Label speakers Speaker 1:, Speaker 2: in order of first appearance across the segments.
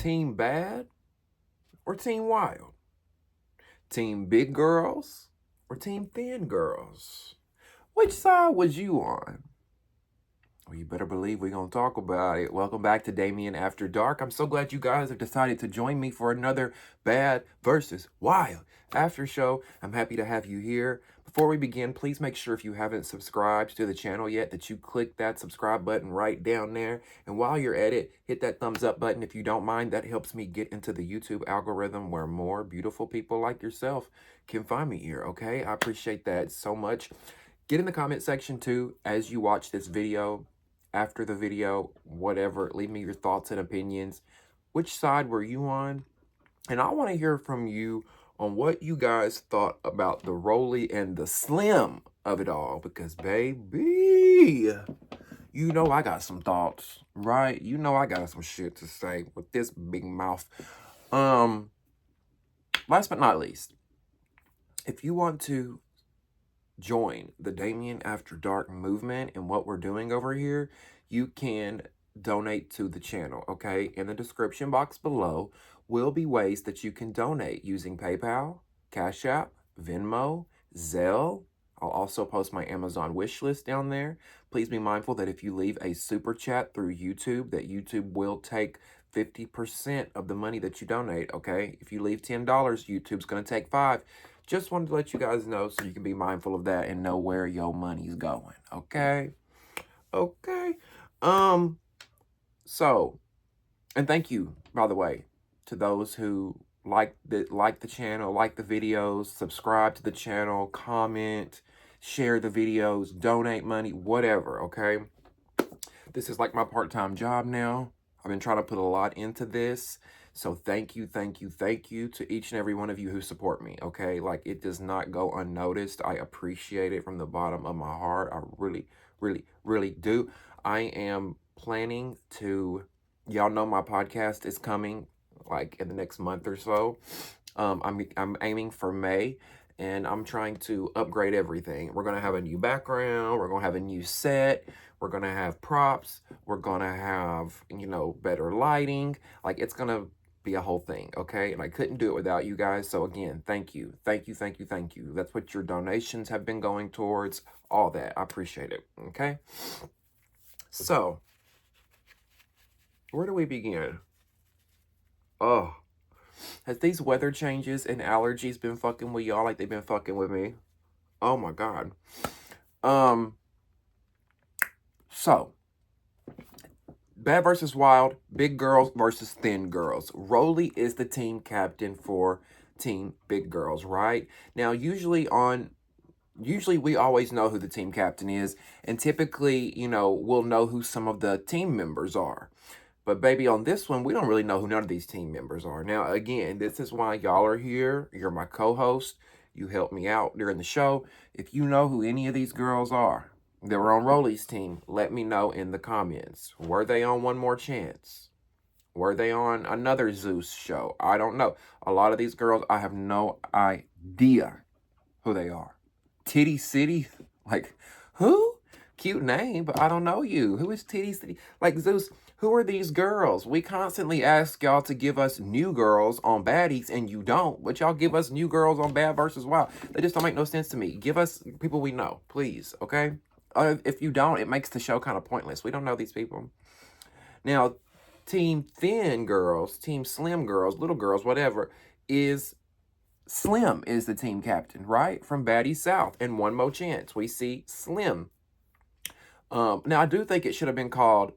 Speaker 1: Team Bad or Team Wild? Team Big Girls or Team Thin Girls? Which side was you on? Well, you better believe we're going to talk about it. Welcome back to Damien After Dark. I'm so glad you guys have decided to join me for another Bad versus Wild after show. I'm happy to have you here. Before we begin, please make sure if you haven't subscribed to the channel yet that you click that subscribe button right down there. And while you're at it, hit that thumbs up button if you don't mind. That helps me get into the YouTube algorithm where more beautiful people like yourself can find me here, okay? I appreciate that so much. Get in the comment section too as you watch this video, after the video, whatever. Leave me your thoughts and opinions. Which side were you on? And I want to hear from you on what you guys thought about the Roly and the Slim of it all. Because, baby, you know I got some thoughts, right? You know I got some shit to say with this big mouth. Last but not least, if you want to join the Damien After Dark movement and what we're doing over here, you can donate to the channel, okay? In the description box below will be ways that you can donate using PayPal, Cash App, Venmo, Zelle. I'll also post my Amazon wish list down there. Please be mindful that if you leave a super chat through YouTube, that YouTube will take 50% of the money that you donate, okay? If you leave $10, YouTube's going to take $5. Just wanted to let you guys know so you can be mindful of that and know where your money's going, okay? Okay. So, and thank you, by the way, to those who like the channel, like the videos, subscribe to the channel, comment, share the videos, donate money, whatever, okay? This is like my part-time job now. I've been trying to put a lot into this. So thank you to each and every one of you who support me, okay? Like, it does not go unnoticed. I appreciate it from the bottom of my heart. I really do. I am planning to, y'all know my podcast is coming, like, in the next month or so. I'm aiming for May, and I'm trying to upgrade everything. We're going to have a new background. We're going to have a new set. We're going to have props. We're going to have, you know, better lighting. Like, it's going to be a whole thing, okay? And I couldn't do it without you guys. So again, thank you. That's what your donations have been going towards, all that. I appreciate it, okay? So, where do we begin? Oh, has these weather changes and allergies been fucking with y'all like they've been fucking with me? Oh my God. So, Bad versus Wild, Big Girls versus Thin Girls. Roly is the team captain for Team Big Girls, right? Now, usually we always know who the team captain is, and typically, you know, we'll know who some of the team members are. But baby, on this one, we don't really know who none of these team members are. Now, again, this is why y'all are here. You're my co-host. You help me out during the show. If you know who any of these girls are that were on Roly's team, let me know in the comments. Were they on One More Chance? Were they on another Zeus show? I don't know. A lot of these girls, I have no idea who they are. Titty City? Like, who? Cute name, but I don't know you. Who is Titty City? Like, Zeus, who are these girls? We constantly ask y'all to give us new girls on baddies, and you don't. But y'all give us new girls on Bad versus Wild. They just don't make no sense to me. Give us people we know, please, okay? If you don't, it makes the show kind of pointless. We don't know these people. Now, Team Thin Girls, Team Slim Girls, Little Girls, whatever, is Slim is the team captain, right? From Baddie South. And One More Chance, we see Slim. Now, I do think it should have been called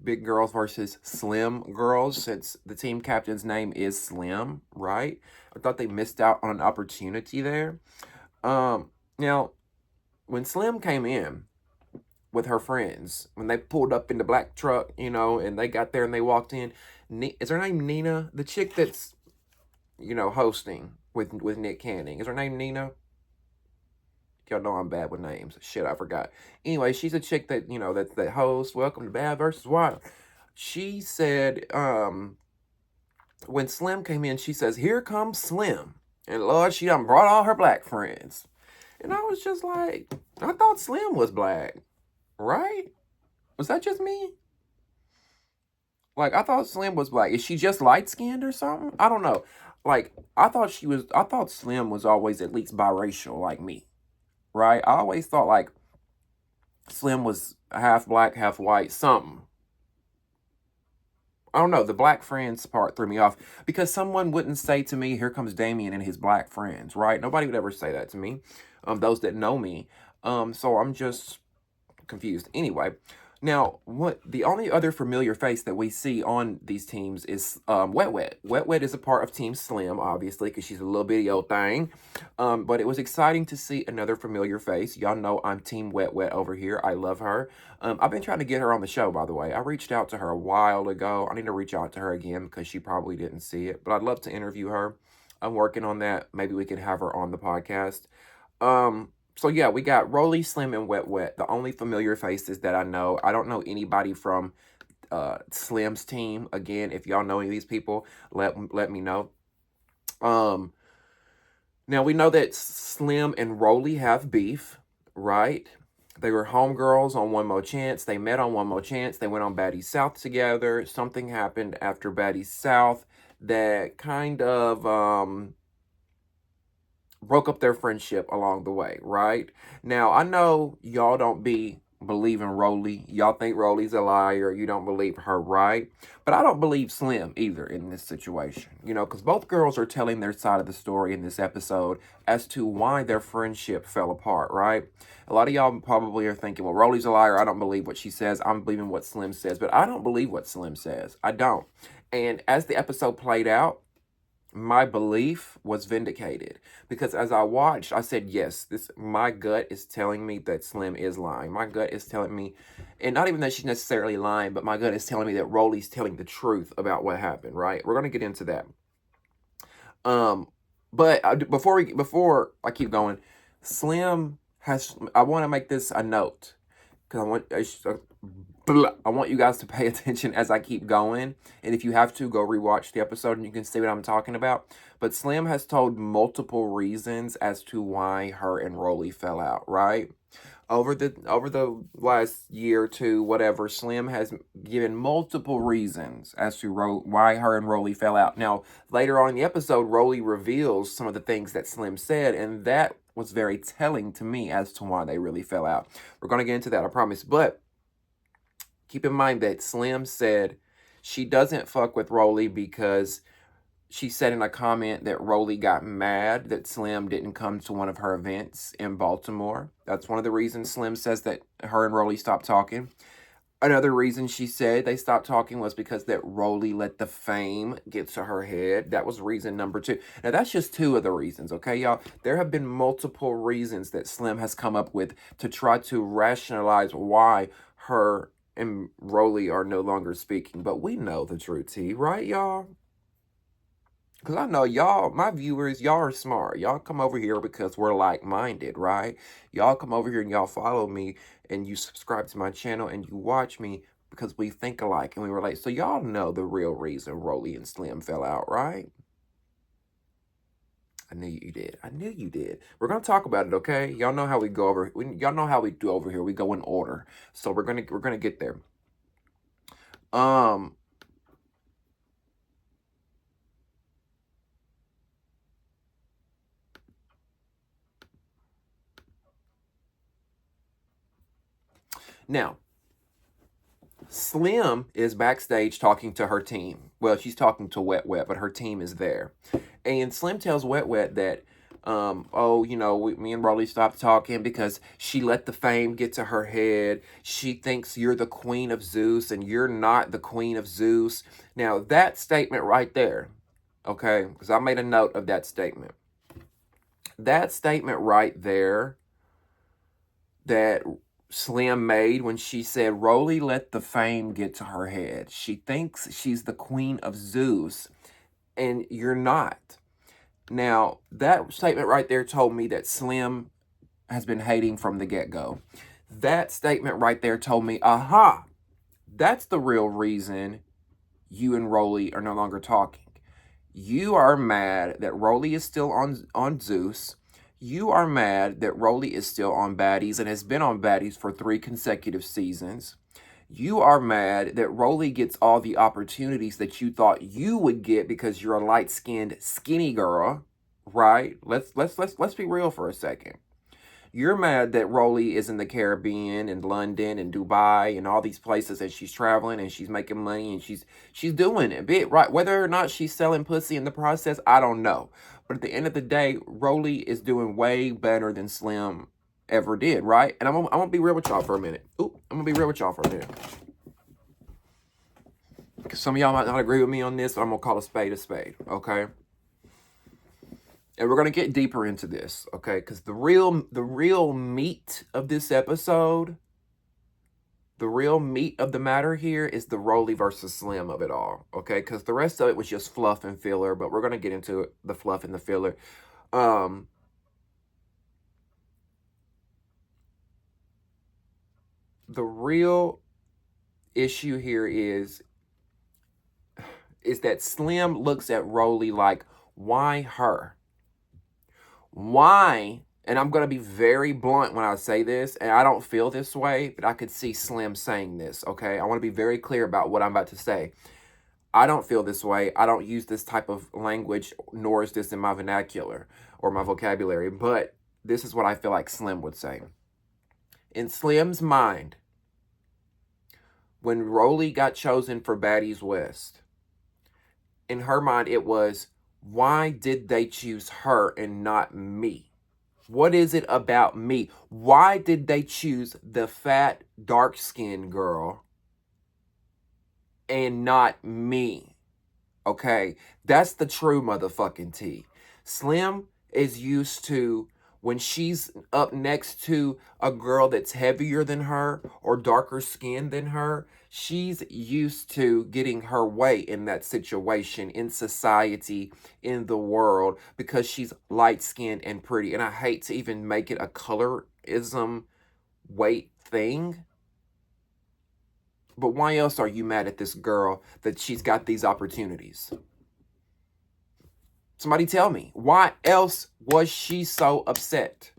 Speaker 1: Big Girls versus Slim Girls, since the team captain's name is Slim, right? I thought they missed out on an opportunity there. Now, when Slim came in with her friends, when they pulled up in the black truck, you know, and they got there and they walked in, is her name Nina? The chick that's, you know, hosting with Nick Canning. Is her name Nina? Y'all know I'm bad with names. Shit, I forgot. Anyway, she's a chick that, you know, that hosts Welcome to Bad versus Wild. She said, when Slim came in, she says, "Here comes Slim." And Lord, she done brought all her black friends. And I was just like, I thought Slim was black, right? Was that just me? Like, I thought Slim was black. Is she just light skinned or something? I don't know. Like, I thought Slim was always at least biracial like me, right? I always thought like Slim was half black, half white, something. I don't know. The black friends part threw me off because someone wouldn't say to me, "Here comes Damien and his black friends," right? Nobody would ever say that to me. Those that know me. So I'm just confused. Anyway, now what the only other familiar face that we see on these teams is Wet Wet. Wet Wet is a part of Team Slim, obviously, because she's a little bitty old thing. But it was exciting to see another familiar face. Y'all know I'm Team Wet Wet over here. I love her. I've been trying to get her on the show, by the way. I reached out to her a while ago. I need to reach out to her again because she probably didn't see it. But I'd love to interview her. I'm working on that. Maybe we could have her on the podcast. So yeah, we got Rolly, Slim, and Wet Wet, the only familiar faces that I know. I don't know anybody from Slim's team. Again, if y'all know any of these people, let me know. Um, Now we know that Slim and Rolly have beef, right? They were homegirls on One More Chance. They met on One More Chance. They went on Baddies South together. Something happened after Baddies South that kind of broke up their friendship along the way, right? Now, I know y'all don't be believing Rolly. Y'all think Rolly's a liar. You don't believe her, right? But I don't believe Slim either in this situation, because both girls are telling their side of the story in this episode as to why their friendship fell apart, right? A lot of y'all probably are thinking, well, Rolly's a liar. I don't believe what she says. I'm believing what Slim says. But I don't believe what Slim says. I don't. And as the episode played out, my belief was vindicated because as I watched, I said, yes, my gut is telling me that Slim is lying. My gut is telling me, and not even that she's necessarily lying, but my gut is telling me that Rolly's telling the truth about what happened, right? We're going to get into that. But before I keep going, Slim I want to make this a note because I want you guys to pay attention as I keep going. And if you have to, go rewatch the episode and you can see what I'm talking about. But Slim has told multiple reasons as to why her and Rolly fell out, right? Over the last year or two, whatever, Slim has given multiple reasons as to why her and Rolly fell out. Now, later on in the episode, Rolly reveals some of the things that Slim said, and that was very telling to me as to why they really fell out. We're going to get into that, I promise. But keep in mind that Slim said she doesn't fuck with Rolly because she said in a comment that Rolly got mad that Slim didn't come to one of her events in Baltimore. That's one of the reasons Slim says that her and Rolly stopped talking. Another reason she said they stopped talking was because that Rolly let the fame get to her head. That was reason number 2. Now, that's just 2 of the reasons, okay, y'all? There have been multiple reasons that Slim has come up with to try to rationalize why her and Rolly are no longer speaking. But we know the true tea, right, y'all? Because I know y'all, my viewers, y'all are smart. Y'all come over here because we're like-minded, right? Y'all come over here and y'all follow me and you subscribe to my channel and you watch me because we think alike and we relate. So y'all know the real reason Rolly and Slim fell out, right? I knew you did. I knew you did. We're going to talk about it, okay? Y'all know how we go over. Y'all know how we do over here. We go in order. So we're going to get there. Now, Slim is backstage talking to her team. Well, she's talking to Wet Wet, but her team is there. And Slim tells Wet Wet that, me and Rolly stopped talking because she let the fame get to her head. She thinks you're the queen of Zeus and you're not the queen of Zeus. Now, that statement right there, okay, because I made a note of that statement. That statement right there that Slim made when she said, Rolly let the fame get to her head. She thinks she's the queen of Zeus, and you're not. Now, that statement right there told me that Slim has been hating from the get-go. That statement right there told me, aha, that's the real reason you and Rolly are no longer talking. You are mad that Rolly is still on Zeus. You are mad that Rolly is still on Baddies and has been on Baddies for 3 consecutive seasons. You are mad that Rolly gets all the opportunities that you thought you would get because you're a light-skinned, skinny girl, right? Let's be real for a second. You're mad that Rolly is in the Caribbean and London and Dubai and all these places and she's traveling and she's making money and she's doing it bit, right? Whether or not she's selling pussy in the process, I don't know. But at the end of the day, Rolly is doing way better than Slim ever did, right? And I'm gonna be real with y'all for a minute. I'm gonna be real with y'all for a minute. Some of y'all might not agree with me on this, but I'm gonna call a spade, okay? And we're gonna get deeper into this, okay? Because the real meat of this episode, the real meat of the matter here is the Rolly versus Slim of it all, okay? Because the rest of it was just fluff and filler, but we're gonna get into the fluff and the filler. The real issue here is that Slim looks at Rolly like, why her? Why? And I'm going to be very blunt when I say this, and I don't feel this way, but I could see Slim saying this, okay? I want to be very clear about what I'm about to say. I don't feel this way. I don't use this type of language, nor is this in my vernacular or my vocabulary, but this is what I feel like Slim would say. In Slim's mind, when Rolly got chosen for Baddies West, in her mind it was, why did they choose her and not me? What is it about me? Why did they choose the fat, dark-skinned girl and not me? Okay, that's the true motherfucking tea. Slim is used to, when she's up next to a girl that's heavier than her or darker skinned than her, she's used to getting her way in that situation, in society, in the world, because she's light-skinned and pretty. And I hate to even make it a colorism weight thing, but why else are you mad at this girl that she's got these opportunities? Somebody tell me, why else was she so upset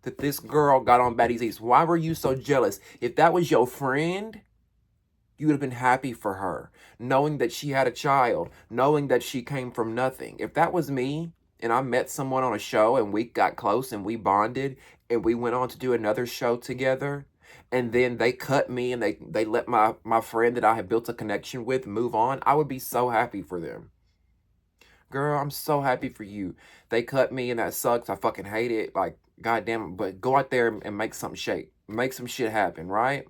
Speaker 1: that this girl got on Baddies East? Why were you so jealous? If that was your friend, you would have been happy for her, knowing that she had a child, knowing that she came from nothing. If that was me, and I met someone on a show, and we got close, and we bonded, and we went on to do another show together, and then they cut me, and they let my friend that I had built a connection with move on, I would be so happy for them. Girl, I'm so happy for you. They cut me and that sucks. I fucking hate it. Like, goddamn, but go out there and make something shake. Make some shit happen, right?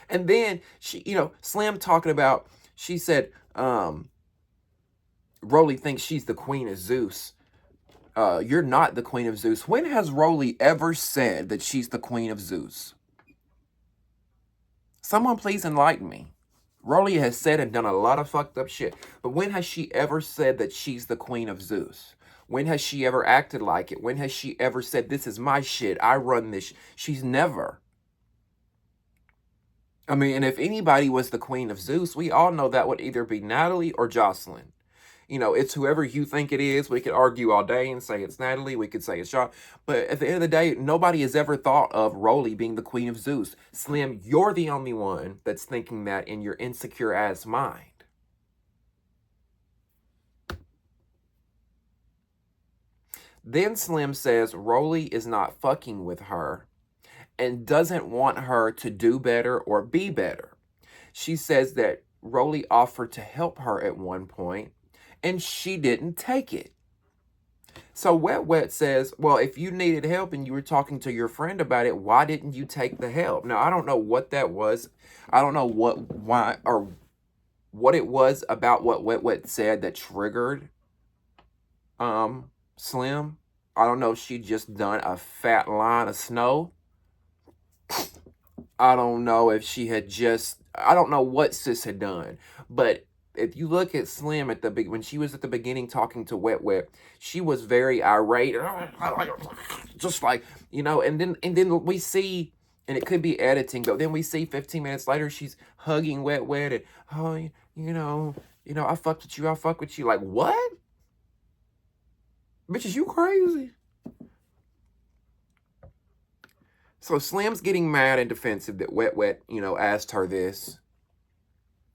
Speaker 1: And then, she, Slim talking about, she said, Rolly thinks she's the queen of Zeus. You're not the queen of Zeus. When has Rolly ever said that she's the queen of Zeus? Someone please enlighten me. Rolly has said and done a lot of fucked up shit. But when has she ever said that she's the queen of Zeus? When has she ever acted like it? When has she ever said, this is my shit, I run this? She's never. I mean, and if anybody was the queen of Zeus, we all know that would either be Natalie or Jocelyn. It's whoever you think it is. We could argue all day and say it's Natalie. We could say it's Shaw. But at the end of the day, nobody has ever thought of Rolly being the queen of Zeus. Slim, you're the only one that's thinking that in your insecure ass mind. Then Slim says Rolly is not fucking with her and doesn't want her to do better or be better. She says that Rolly offered to help her at one point, and she didn't take it. So Wet says, well, if you needed help and you were talking to your friend about it, why didn't you take the help? Now, I don't know what that was. I don't know why or what it was about what Wet said that triggered Slim. I don't know if she just done a fat line of snow. I don't know if she had just, I don't know what sis had done, but if you look at Slim at when she was at the beginning talking to Wet, she was very irate, just like, and then we see, and it could be editing, but then we see 15 minutes later, she's hugging Wet, and, I fucked with you, I fuck with you. Like, what? Bitch, is you crazy? So Slim's getting mad and defensive that Wet Wet, asked her this.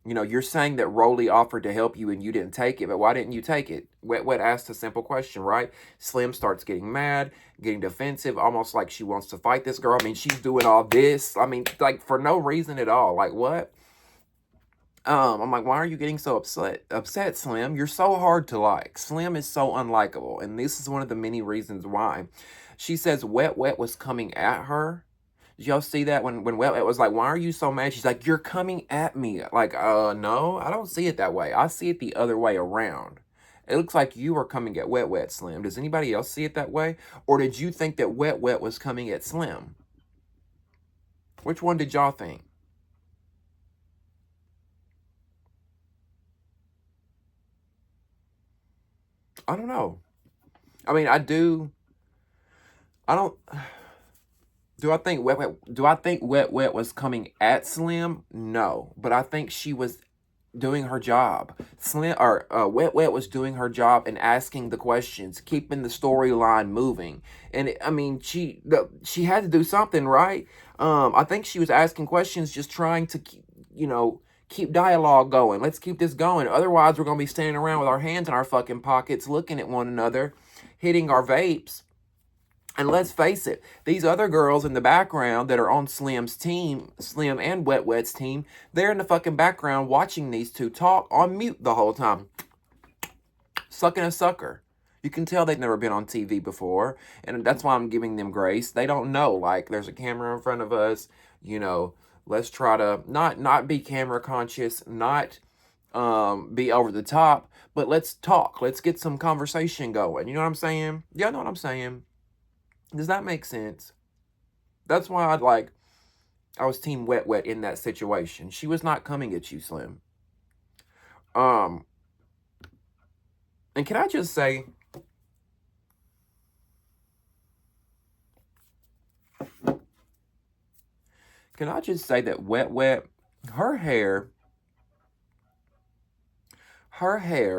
Speaker 1: You're saying that Rolly offered to help you and you didn't take it, but why didn't you take it? Wet Wet asked a simple question, right? Slim starts getting mad, getting defensive, almost like she wants to fight this girl. I mean, she's doing all this. I mean, like, for no reason at all. Like, what? I'm like, why are you getting so upset, Slim? You're so hard to like. Slim is so unlikable, and this is one of the many reasons why. She says Wet Wet was coming at her. Did y'all see that when Wet Wet was like, why are you so mad? She's like, you're coming at me. Like, no, I don't see it that way. I see it the other way around. It looks like you are coming at Wet Wet, Slim. Does anybody else see it that way? Or did you think that Wet Wet was coming at Slim? Which one did y'all think? I don't know. I mean, I don't do I think Wet Wet was coming at Slim? No, but I think she was doing her job. Wet Wet was doing her job and asking the questions, keeping the storyline moving. And I mean, she had to do something, right? I think she was asking questions, just trying to keep dialogue going. Let's keep this going. Otherwise, we're gonna be standing around with our hands in our fucking pockets, looking at one another, hitting our vapes. And let's face it, these other girls in the background that are on Slim's team, Slim and Wet Wet's team, they're in the fucking background watching these two talk on mute the whole time. Sucking a sucker. You can tell they've never been on TV before, and that's why I'm giving them grace. They don't know, like, there's a camera in front of us, let's try to not be camera conscious, not be over the top, but let's talk. Let's get some conversation going. You know what I'm saying? Y'all know what I'm saying? Does that make sense? That's why I was team Wet Wet in that situation. She was not coming at you, Slim. And can I just say, that Wet Wet, her hair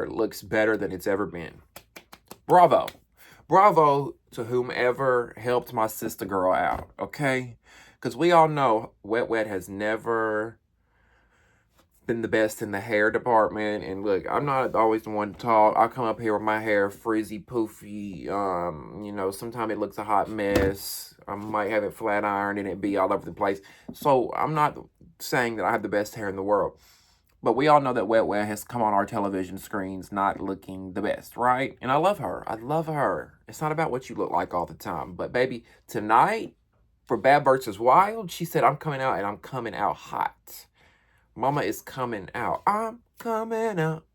Speaker 1: looks better than it's ever been. Bravo. Bravo to whomever helped my sister girl out, okay? Because we all know Wet Wet has never been the best in the hair department. And look, I'm not always the one to talk. I come up here with my hair frizzy, poofy. Sometimes it looks a hot mess. I might have it flat ironed and it be all over the place. So I'm not saying that I have the best hair in the world. But we all know that Wet Wet has come on our television screens not looking the best, right? And I love her. I love her. It's not about what you look like all the time. But baby, tonight, for Bad vs. Wild, she said, I'm coming out and I'm coming out hot. Mama is coming out. I'm coming out.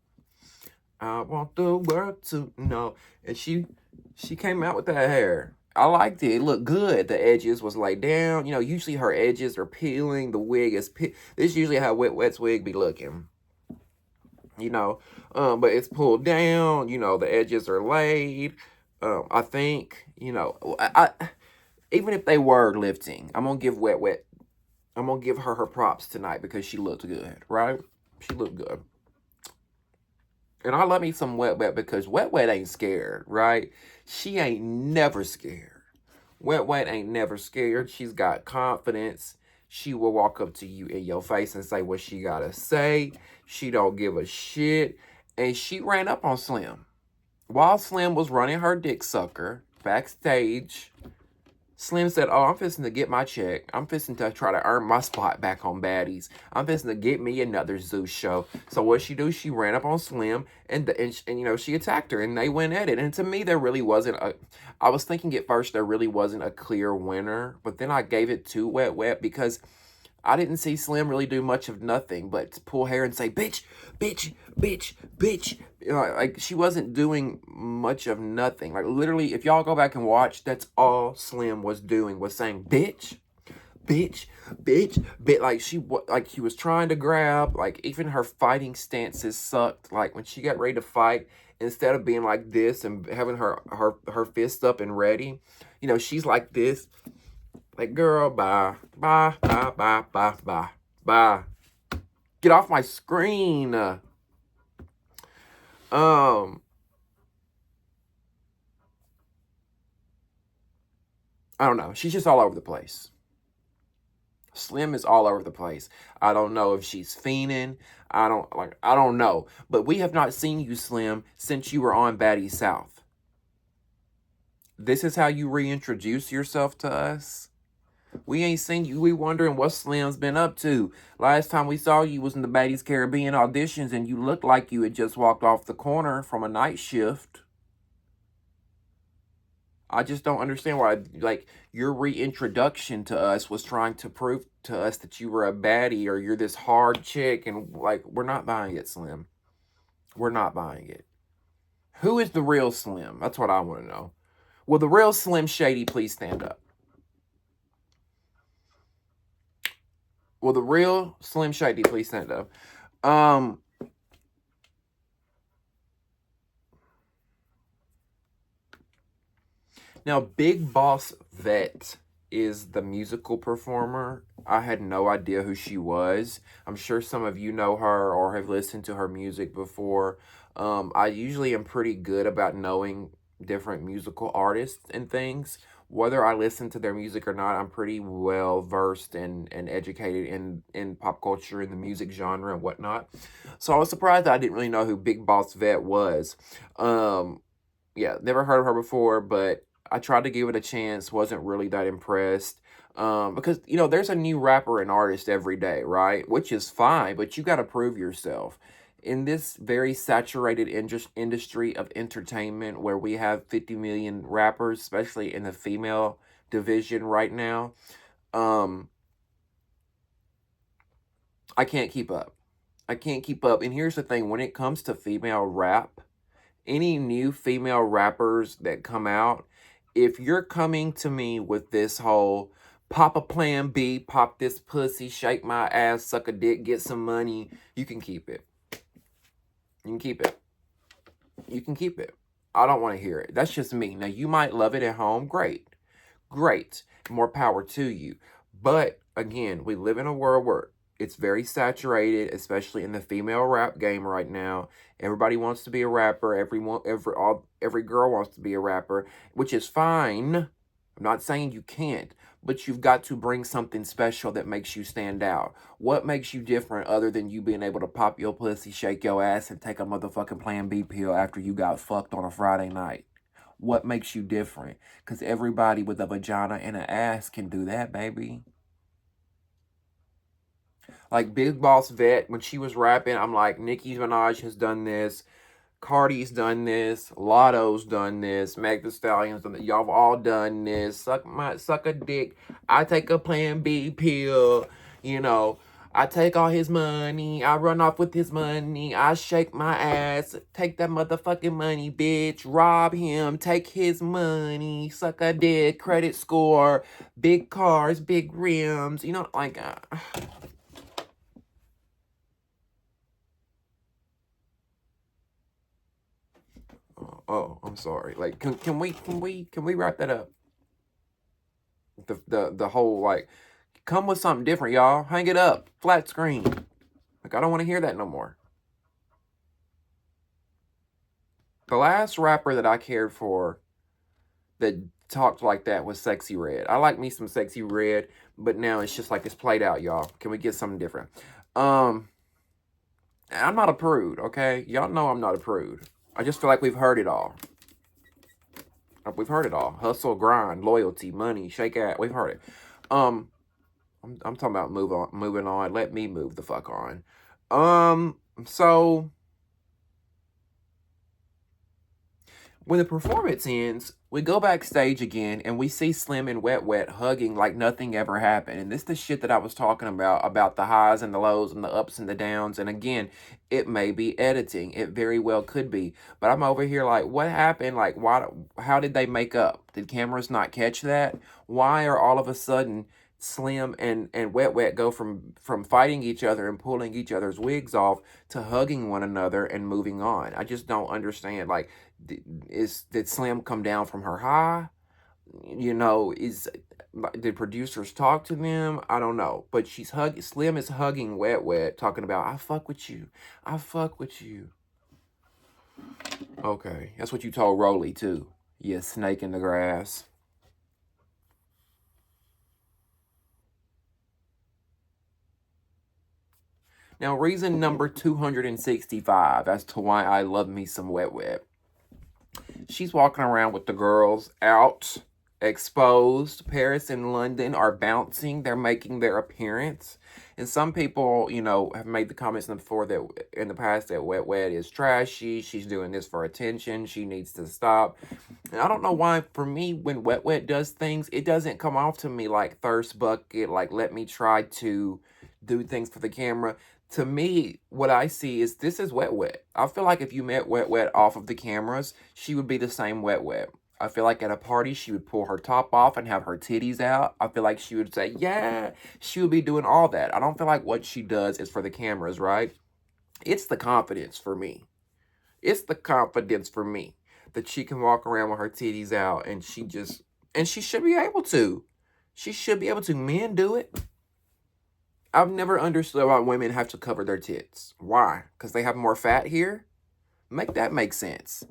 Speaker 1: I want the world to know. And she came out with that hair. I liked it. It looked good. The edges was laid down. Usually her edges are peeling. The wig is this is usually how Wet Wet's wig be looking. But it's pulled down. The edges are laid. I think, I even if they were lifting, I'm going to give Wet Wet, I'm going to give her props tonight because she looked good, right? She looked good. And I love me some Wet Wet because Wet Wet ain't scared, right? She ain't never scared. Wet Wet ain't never scared. She's got confidence. She will walk up to you in your face and say what she gotta say. She don't give a shit. And she ran up on Slim. While Slim was running her dick sucker backstage, Slim said, I'm fixing to get my check. I'm fixing to try to earn my spot back on Baddies. I'm fixing to get me another Zeus show. So what she do? She ran up on Slim and she attacked her and they went at it. And to me, there really wasn't I was thinking at first there really wasn't a clear winner. But then I gave it to Wet Wet because I didn't see Slim really do much of nothing but to pull hair and say, bitch, bitch, bitch, bitch. Like, she wasn't doing much of nothing. Like, literally, if y'all go back and watch, that's all Slim was doing, was saying, bitch, bitch, bitch, bitch. Like, she was trying to grab. Like, even her fighting stances sucked. Like, when she got ready to fight, instead of being like this and having her fist up and ready, she's like this. Like, girl, bye, bye, bye, bye, bye, bye, bye. Get off my screen. I don't know. She's just all over the place. Slim is all over the place. I don't know if she's fiending. I don't know. But we have not seen you, Slim, since you were on Baddie South. This is how you reintroduce yourself to us? We ain't seen you. We wondering what Slim's been up to. Last time we saw you was in the Baddies Caribbean auditions, and you looked like you had just walked off the corner from a night shift. I just don't understand why, like, your reintroduction to us was trying to prove to us that you were a baddie or you're this hard chick, and, like, we're not buying it, Slim. We're not buying it. Who is the real Slim? That's what I want to know. Will the real Slim Shady please stand up? Will the real Slim Shady please stand up? Now, Big Boss Vet is the musical performer. I had no idea who she was. I'm sure some of you know her or have listened to her music before. I usually am pretty good about knowing different musical artists and things. Whether I listen to their music or not, I'm pretty well versed and educated in pop culture and the music genre and whatnot. So I was surprised that I didn't really know who Big Boss Vet was. Yeah, never heard of her before, but I tried to give it a chance, wasn't really that impressed. Because, you know, there's a new rapper and artist every day, right? Which is fine, but you got to prove yourself. In this very saturated industry of entertainment where we have 50 million rappers, especially in the female division right now, I can't keep up. I can't keep up. And here's the thing, when it comes to female rap, any new female rappers that come out, if you're coming to me with this whole pop a plan B, pop this pussy, shake my ass, suck a dick, get some money, you can keep it. You can keep it. You can keep it. I don't want to hear it. That's just me. Now, you might love it at home. Great. Great. More power to you. But, again, we live in a world where it's very saturated, especially in the female rap game right now. Everybody wants to be a rapper. Every girl wants to be a rapper, which is fine. I'm not saying you can't, but you've got to bring something special that makes you stand out. What makes you different other than you being able to pop your pussy, shake your ass, and take a motherfucking Plan B pill after you got fucked on a Friday night? What makes you different? Because everybody with a vagina and an ass can do that, baby. Like Big Boss Vet, when she was rapping, I'm like, Nicki Minaj has done this. Cardi's done this. Lotto's done this. Meg Thee Stallion's done this. Y'all have all done this. Suck a dick. I take a Plan B pill. You know, I take all his money. I run off with his money. I shake my ass. Take that motherfucking money, bitch. Rob him. Take his money. Suck a dick. Credit score. Big cars. Big rims. You know, like... Oh, I'm sorry. Like, can we wrap that up? The whole, like, come with something different, y'all. Hang it up. Flat screen. Like, I don't want to hear that no more. The last rapper that I cared for that talked like that was Sexy Red. I like me some Sexy Red, but now it's just like it's played out, y'all. Can we get something different? I'm not a prude, okay? Y'all know I'm not a prude. I just feel like we've heard it all. We've heard it all. Hustle, grind, loyalty, money, shake ass. We've heard it. I'm talking about moving on. Let me move the fuck on. So when the performance ends, we go backstage again and we see Slim and Wet Wet hugging like nothing ever happened. And this is the shit that I was talking about the highs and the lows and the ups and the downs. And again, it may be editing. It very well could be. But I'm over here like, what happened? Like, how did they make up? Did cameras not catch that? Why are all of a sudden Slim and Wet Wet go from fighting each other and pulling each other's wigs off to hugging one another and moving on? I just don't understand. Like, did Slim come down from her high? You know, did producers talk to them? I don't know. But Slim is hugging Wet Wet, talking about, I fuck with you. I fuck with you. Okay, that's what you told Rolly too. You snake in the grass. Now, reason number 265 as to why I love me some Wet Wet. She's walking around with the girls out, exposed. Paris and London are bouncing. They're making their appearance. And some people, have made the comments before that in the past that Wet Wet is trashy. She's doing this for attention. She needs to stop. And I don't know why, for me, when Wet Wet does things, it doesn't come off to me like thirst bucket, like let me try to do things for the camera. To me, what I see is this is Wet Wet. I feel like if you met Wet Wet off of the cameras, she would be the same Wet Wet. I feel like at a party, she would pull her top off and have her titties out. I feel like she would say, yeah, she would be doing all that. I don't feel like what she does is for the cameras, right? It's the confidence for me. It's the confidence for me that she can walk around with her titties out and she should be able to. She should be able to. Men do it. I've never understood why women have to cover their tits. Why? Because they have more fat here? Make that make sense.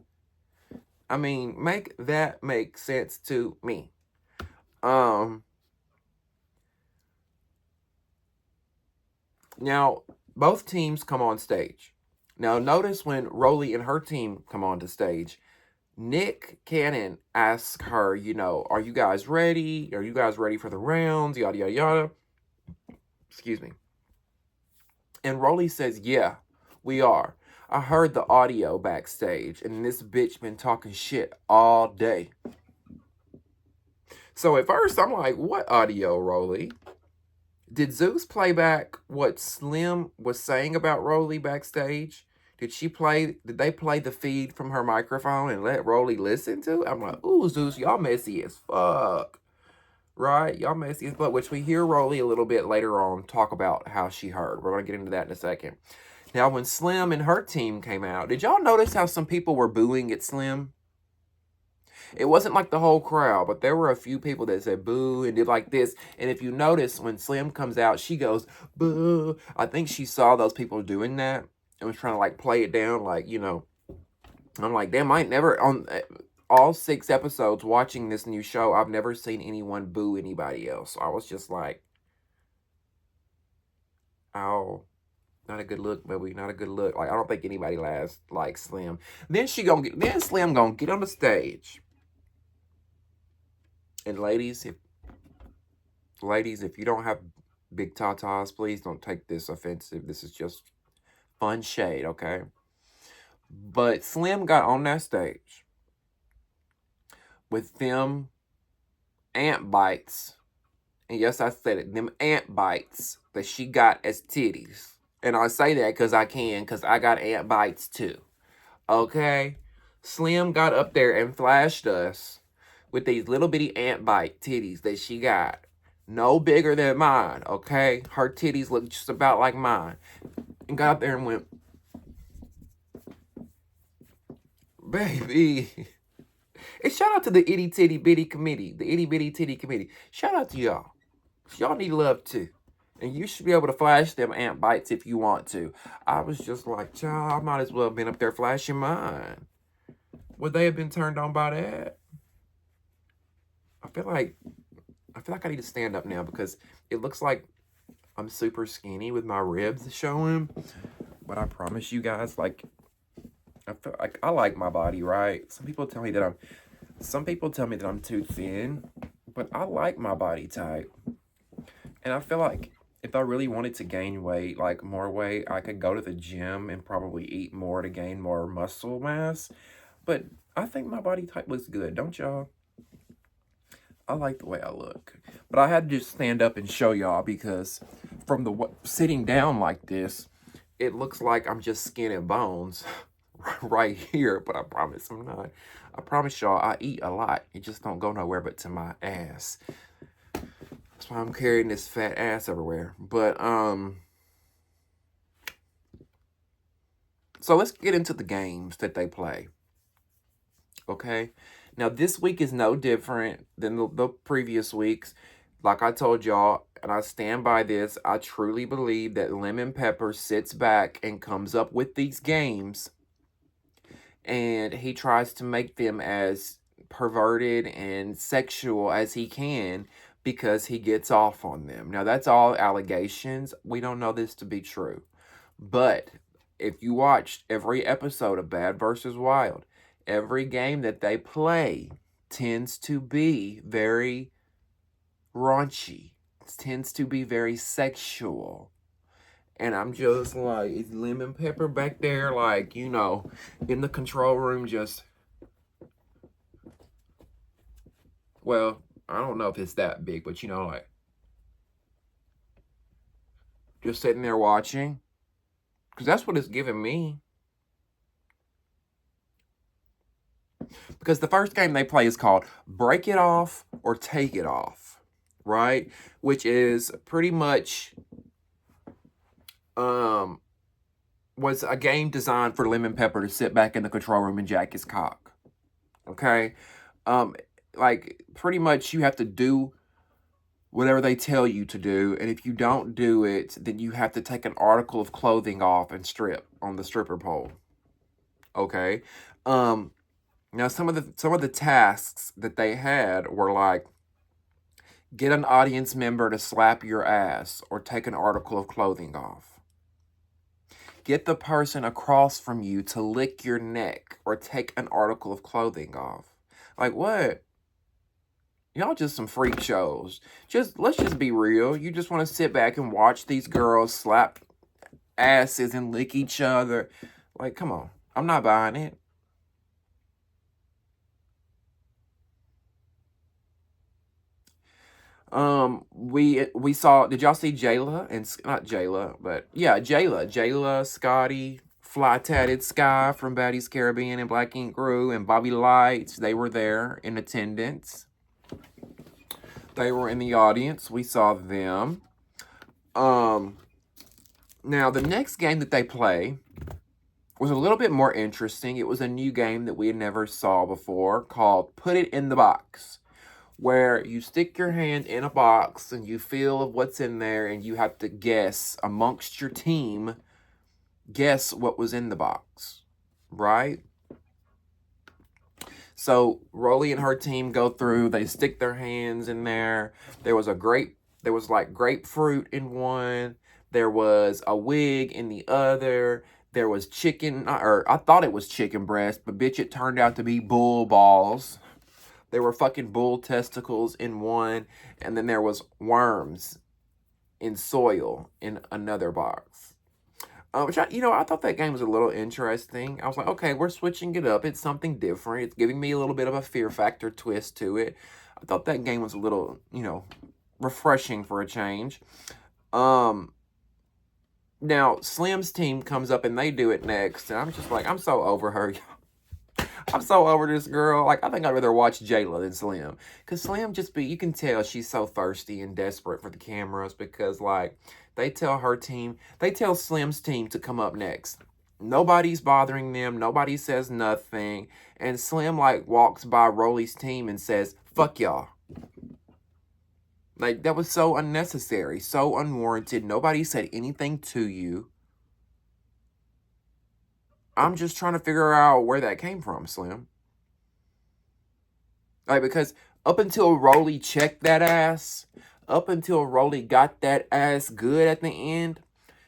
Speaker 1: I mean, make that make sense to me. Now, both teams come on stage. Now, notice when Rolly and her team come on the stage, Nick Cannon asks her, are you guys ready? Are you guys ready for the rounds? Yada, yada, yada. Excuse me. And Rolly says, yeah, we are. I heard the audio backstage, and this bitch been talking shit all day. So at first, I'm like, what audio, Rolly? Did Zeus play back what Slim was saying about Rolly backstage? Did they play the feed from her microphone and let Rolly listen to it? I'm like, ooh, Zeus, y'all messy as fuck. Right? Y'all messy as fuck, which we hear Rolly a little bit later on talk about how she heard. We're going to get into that in a second. Now, when Slim and her team came out, did y'all notice how some people were booing at Slim? It wasn't like the whole crowd, but there were a few people that said boo and did like this. And if you notice, when Slim comes out, she goes, boo. I think she saw those people doing that and was trying to like play it down, like, I'm like, damn, I ain't never, on all 6 episodes watching this new show, I've never seen anyone boo anybody else. So I was just like, oh, not a good look, baby, not a good look. Like, I don't think anybody laughs like Slim. Then Slim gonna get on the stage. And ladies, if you don't have big tatas, please don't take this offensive. This is just fun shade, okay? But Slim got on that stage with them ant bites. And yes, I said it, them ant bites that she got as titties. And I say that because I got ant bites too. Okay? Slim got up there and flashed us with these little bitty ant bite titties that she got. No bigger than mine, okay? Her titties look just about like mine. And got up there and went, baby. And shout out to the itty titty bitty committee. The itty bitty titty committee. Shout out to y'all. Y'all need love too. And you should be able to flash them ant bites if you want to. I was just like, child, I might as well have been up there flashing mine. Would they have been turned on by that? I feel like I need to stand up now because it looks like I'm super skinny with my ribs showing. But I promise you guys, like, I feel like I like my body, right? Some people tell me that I'm too thin, but I like my body type. And I feel like if I really wanted to gain weight, like more weight, I could go to the gym and probably eat more to gain more muscle mass. But I think my body type looks good, don't y'all? I like the way I look. But I had to just stand up and show y'all because from sitting down like this, it looks like I'm just skin and bones right here. But I promise I'm not. I promise y'all I eat a lot. It just don't go nowhere but to my ass. That's why I'm carrying this fat ass everywhere. But, so let's get into the games that they play. Okay? Now, this week is no different than the previous weeks. Like I told y'all, and I stand by this, I truly believe that Lemon Pepper sits back and comes up with these games. And he tries to make them as perverted and sexual as he can because he gets off on them. Now, that's all allegations. We don't know this to be true. But if you watched every episode of Bad versus Wild, every game that they play tends to be very raunchy. It tends to be very sexual. And I'm just like, it's Lemon Pepper back there, like, you know, in the control room, just, well, I don't know if it's that big, but you know, like, just sitting there watching. Because that's what it's giving me. Because the first game they play is called Break It Off or Take It Off, right? Which is pretty much was a game designed for Lemon Pepper to sit back in the control room and jack his cock. Okay? Like pretty much you have to do whatever they tell you to do, and if you don't do it, then you have to take an article of clothing off and strip on the stripper pole. Okay? Now some of the tasks that they had were like get an audience member to slap your ass or take an article of clothing off. Get the person across from you to lick your neck or take an article of clothing off. Like what? Y'all just some freak shows. Let's just be real. You just want to sit back and watch these girls slap asses and lick each other. Like, come on. I'm not buying it. We saw, did y'all see Jayla and, not Jayla, but yeah, Jayla, Scotty, Fly Tatted Sky from Baddies Caribbean and Black Ink Crew, and Bobby Lights. They were there in attendance. They were in the audience. We saw them. Now the next game that they play was a little bit more interesting. It was a new game that we had never saw before called Put It in the Box, where you stick your hand in a box and you feel what's in there and you have to guess amongst your team, guess what was in the box, right? So Rolly and her team go through, they stick their hands in there. There was like grapefruit in one. There was a wig in the other. There was chicken, or I thought it was chicken breast, but bitch, it turned out to be bull balls. There were fucking bull testicles in one, and then there was worms in soil in another box. Which I thought that game was a little interesting. I was like, okay, we're switching it up. It's something different. It's giving me a little bit of a fear factor twist to it. I thought that game was a little, refreshing for a change. Now Slim's team comes up and they do it next, and I'm just like, I'm so over her. I'm so over this girl. Like, I think I'd rather watch Jayla than Slim. Because Slim you can tell she's so thirsty and desperate for the cameras because, like, they tell Slim's team to come up next. Nobody's bothering them. Nobody says nothing. And Slim, like, walks by Rolly's team and says, fuck y'all. Like, that was so unnecessary, so unwarranted. Nobody said anything to you. I'm just trying to figure out where that came from, Slim. Like, because up until Rolly checked that ass, up until Rolly got that ass good at the end,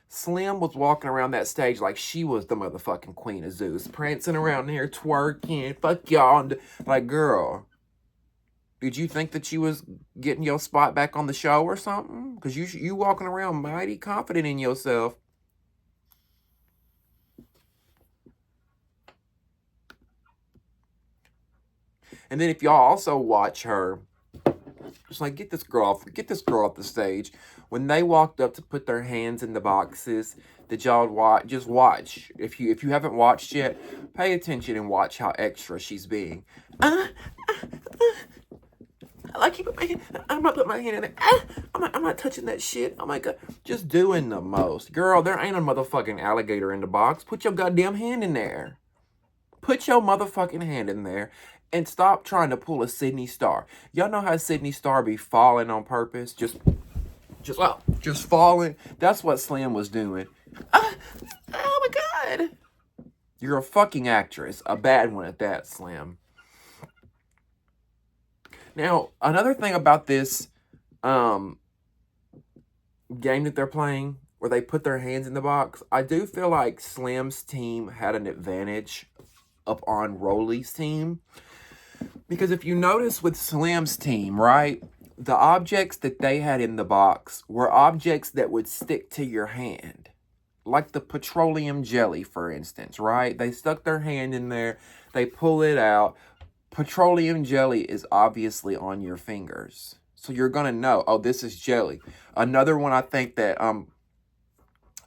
Speaker 1: Slim was walking around that stage like she was the motherfucking Queen of Zeus, prancing around here, twerking, fuck y'all. Like, girl, did you think that you was getting your spot back on the show or something? Because you walking around mighty confident in yourself. And then if y'all also watch her, just like get this girl off the stage. When they walked up to put their hands in the boxes, did y'all watch? Just watch. If you haven't watched yet, pay attention and watch how extra she's being. I'm not putting my hand in it. I'm not touching that shit. Oh my god, just doing the most, girl. There ain't a motherfucking alligator in the box. Put your goddamn hand in there. Put your motherfucking hand in there. And stop trying to pull a Sydney Star. Y'all know how Sydney Star be falling on purpose? Just falling. That's what Slim was doing. Oh my god. You're a fucking actress. A bad one at that, Slim. Now, another thing about this game that they're playing, where they put their hands in the box. I do feel like Slim's team had an advantage up on Rolly's team. Because if you notice with Slim's team, right, the objects that they had in the box were objects that would stick to your hand. Like the petroleum jelly, for instance, right? They stuck their hand in there, they pull it out. Petroleum jelly is obviously on your fingers. So you're going to know, oh, this is jelly. Another one I think that,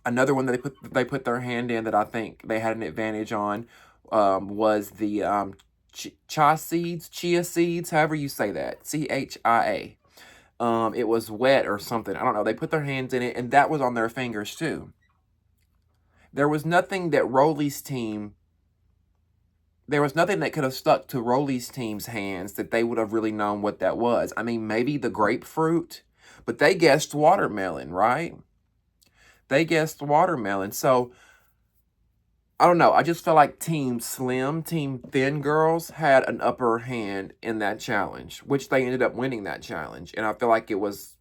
Speaker 1: another one that they put their hand in that I think they had an advantage on was the chia seeds, however you say that, chia. It was wet or something. I don't know. They put their hands in it, and that was on their fingers too. There was nothing that Rolly's team. There was nothing that could have stuck to Rolly's team's hands that they would have really known what that was. I mean, maybe the grapefruit, but they guessed watermelon, right? They guessed watermelon. So, I don't know. I just felt like Team Slim, Team Thin Girls had an upper hand in that challenge, which they ended up winning that challenge. And I feel like it was,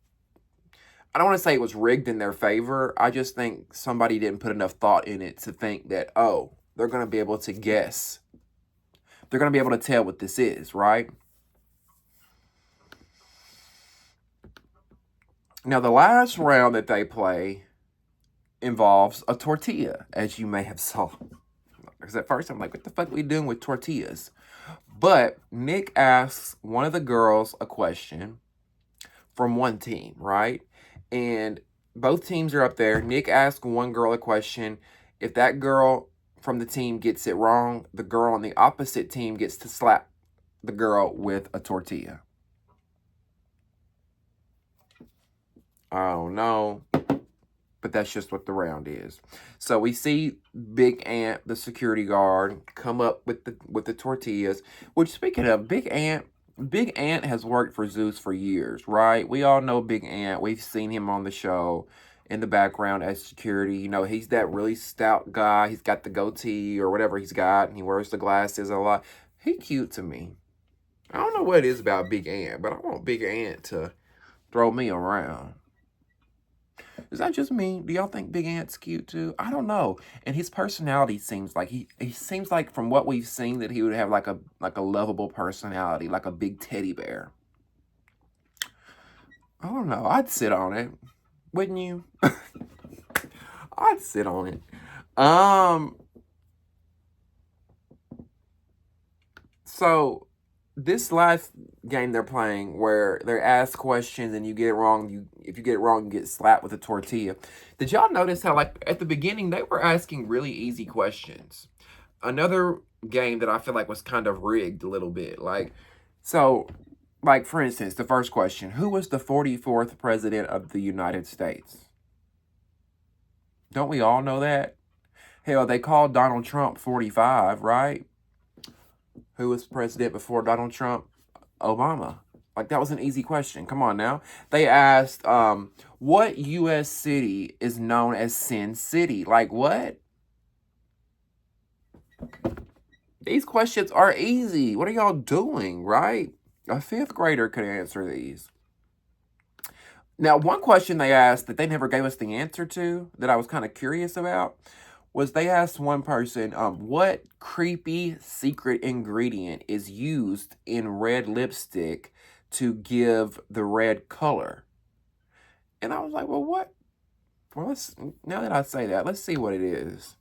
Speaker 1: I don't want to say it was rigged in their favor. I just think somebody didn't put enough thought in it to think that, oh, they're going to be able to guess. They're going to be able to tell what this is, right? Now, the last round that they play involves a tortilla, as you may have saw. Because at first I'm like, what the fuck are we doing with tortillas? But Nick asks one of the girls a question from one team, right? And both teams are up there. Nick asks one girl a question. If that girl from the team gets it wrong, the girl on the opposite team gets to slap the girl with a tortilla. I don't know, but that's just what the round is. So we see Big Ant, the security guard, come up with the tortillas. Which, speaking of Big Ant has worked for Zeus for years, right? We all know Big Ant. We've seen him on the show in the background as security. You know, he's that really stout guy. He's got the goatee or whatever he's got, and he wears the glasses a lot. He cute to me. I don't know what it is about Big Ant, but I want Big Ant to throw me around. Is that just me? Do y'all think Big Ant's cute too? I don't know. And his personality seems like he seems like, from what we've seen, that he would have like a lovable personality, like a big teddy bear. I don't know. I'd sit on it. Wouldn't you? I'd sit on it. So this last game they're playing, where they're asked questions and you get it wrong, if you get it wrong, you get slapped with a tortilla. Did y'all notice how, like, at the beginning they were asking really easy questions? Another game that I feel like was kind of rigged a little bit. Like, so, like, for instance, the first question: who was the 44th president of the United States? Don't we all know that? Hell, they called Donald Trump 45, right? Who was president before Donald Trump? Obama. Like, that was an easy question. Come on now. They asked, what U.S. city is known as Sin City? Like, what? These questions are easy. What are y'all doing, right? A 5th grader could answer these. Now, one question they asked that they never gave us the answer to, that I was kind of curious about, was they asked one person, what creepy secret ingredient is used in red lipstick to give the red color? And I was like, well, what? Well, now that I say that, let's see what it is.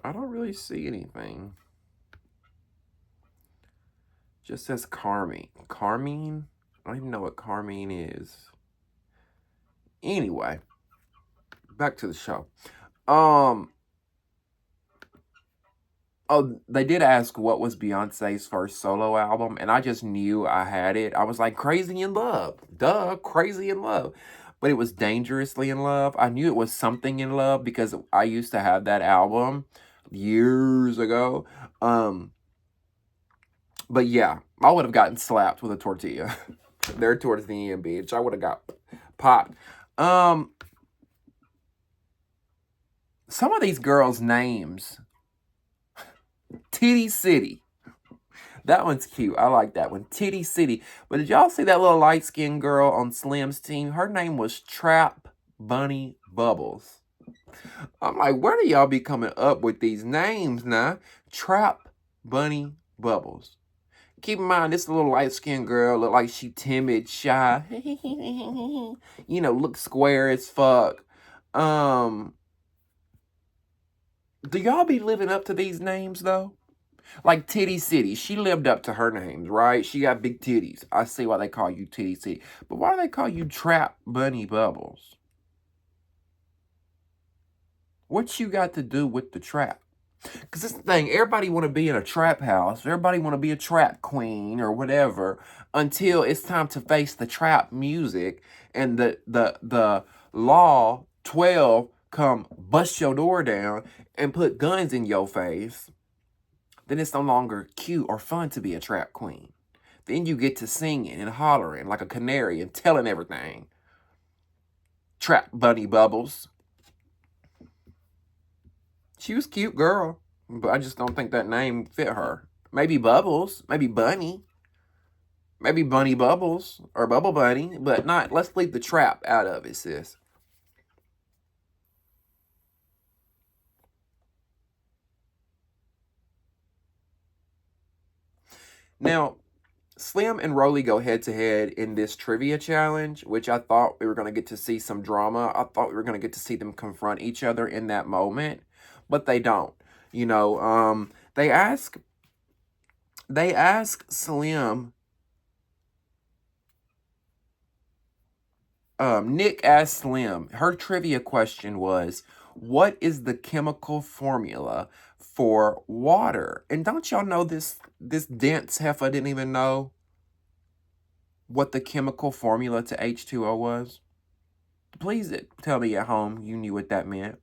Speaker 1: I don't really see anything. Just says carmine. Carmine? I don't even know what carmine is. Anyway, back to the show. Oh, they did ask what was Beyonce's first solo album, and I just knew I had it. I was like, Crazy in Love. Duh, Crazy in Love. But it was Dangerously in Love. I knew it was something in love because I used to have that album years ago. But yeah, I would have gotten slapped with a tortilla. There towards the end, bitch. I would have got popped. Some of these girls' names. Titty City. That one's cute. I like that one. Titty City. But did y'all see that little light-skinned girl on Slim's team? Her name was Trap Bunny Bubbles. I'm like, where do y'all be coming up with these names now? Trap Bunny Bubbles. Keep in mind, this little light-skinned girl look like she timid, shy. You know, look square as fuck. Do y'all be living up to these names, though? Like Titty City, she lived up to her names, right? She got big titties. I see why they call you Titty City. But why do they call you Trap Bunny Bubbles? What you got to do with the trap? Because this thing, everybody want to be in a trap house. Everybody want to be a trap queen or whatever until it's time to face the trap music and the law 12 come bust your door down and put guns in your face. Then it's no longer cute or fun to be a trap queen. Then you get to singing and hollering like a canary and telling everything. Trap Bunny Bubbles. She was a cute girl, but I just don't think that name fit her. Maybe Bubbles, maybe Bunny, maybe Bunny Bubbles or Bubble Bunny, but not. Let's leave the trap out of it, sis. Now, Slim and Rolly go head-to-head in this trivia challenge, which I thought we were going to get to see some drama. I thought we were going to get to see them confront each other in that moment, but they don't. You know, they ask Slim, Nick asked Slim, her trivia question was, what is the chemical formula for water? And don't y'all know this dense heifer didn't even know what the chemical formula to H2O was? Please tell me at home you knew what that meant.